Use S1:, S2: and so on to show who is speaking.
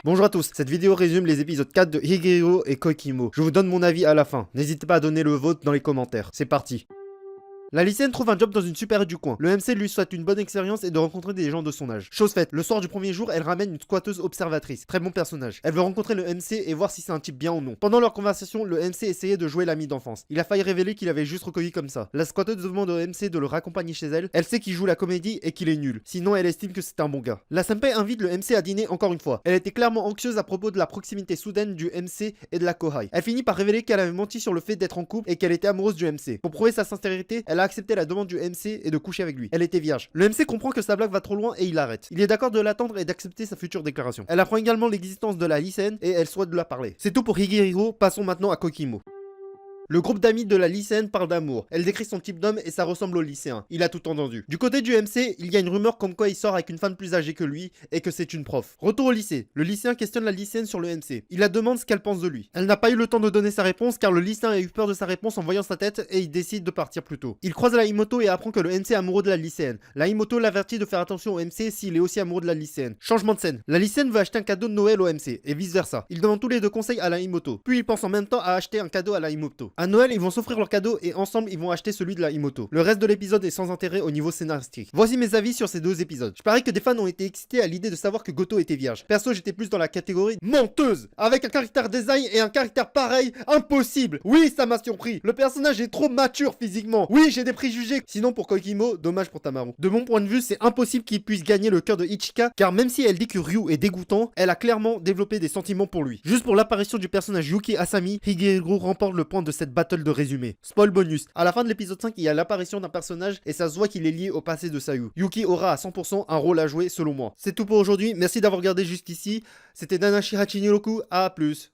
S1: Bonjour à tous, cette vidéo résume les épisodes 4 de Higehiro et Koikimo. Je vous donne mon avis à la fin, n'hésitez pas à donner le vôtre dans les commentaires. C'est parti. La lycéenne trouve un job dans une supérette du coin. Le MC lui souhaite une bonne expérience et de rencontrer des gens de son âge. Chose faite, le soir du premier jour, elle ramène une squatteuse observatrice. Très bon personnage. Elle veut rencontrer le MC et voir si c'est un type bien ou non. Pendant leur conversation, le MC essayait de jouer l'ami d'enfance. Il a failli révéler qu'il avait juste recueilli comme ça. La squatteuse demande au MC de le raccompagner chez elle. Elle sait qu'il joue la comédie et qu'il est nul. Sinon, elle estime que c'est un bon gars. La senpai invite le MC à dîner encore une fois. Elle était clairement anxieuse à propos de la proximité soudaine du MC et de la Kohai. Elle finit par révéler qu'elle avait menti sur le fait d'être en couple et qu'elle était amoureuse du MC. Pour prouver sa sincérité, elle a accepté la demande du MC et de coucher avec lui. Elle était vierge. Le MC comprend que sa blague va trop loin et il arrête. Il est d'accord de l'attendre et d'accepter sa future déclaration. Elle apprend également l'existence de la lycéenne et elle souhaite de la parler. C'est tout pour Higehiro, passons maintenant à Koikimo. Le groupe d'amis de la lycéenne parle d'amour. Elle décrit son type d'homme et ça ressemble au lycéen. Il a tout entendu. Du côté du MC, il y a une rumeur comme quoi il sort avec une femme plus âgée que lui et que c'est une prof. Retour au lycée. Le lycéen questionne la lycéenne sur le MC. Il la demande ce qu'elle pense de lui. Elle n'a pas eu le temps de donner sa réponse car le lycéen a eu peur de sa réponse en voyant sa tête et il décide de partir plus tôt. Il croise la Imoto et apprend que le MC est amoureux de la lycéenne. La Imoto l'avertit de faire attention au MC s'il est aussi amoureux de la lycéenne. Changement de scène. La lycéenne veut acheter un cadeau de Noël au MC et vice versa. Ils demandent tous les deux conseils à la Imoto. Puis ils pensent en même temps à acheter un cadeau à la Imoto. À Noël, ils vont s'offrir leur cadeau et ensemble ils vont acheter celui de la Imoto. Le reste de l'épisode est sans intérêt au niveau scénaristique. Voici mes avis sur ces deux épisodes. Je parie que des fans ont été excités à l'idée de savoir que Goto était vierge. Perso, j'étais plus dans la catégorie menteuse. Avec un caractère design et un caractère pareil, impossible. Oui, ça m'a surpris. Le personnage est trop mature physiquement. Oui, j'ai des préjugés. Sinon pour Koikimo, dommage pour Tamaru. De mon point de vue, c'est impossible qu'il puisse gagner le cœur de Ichika car même si elle dit que Ryu est dégoûtant, elle a clairement développé des sentiments pour lui. Juste pour l'apparition du personnage Yuki Asami, Higehiro remporte le point de cette battle de résumé. Spoil bonus. À la fin de l'épisode 5, il y a l'apparition d'un personnage et ça se voit qu'il est lié au passé de Sayu. Yuki aura à 100% un rôle à jouer selon moi. C'est tout pour aujourd'hui, merci d'avoir regardé jusqu'ici. C'était Nanashi Hachiniroku, à plus.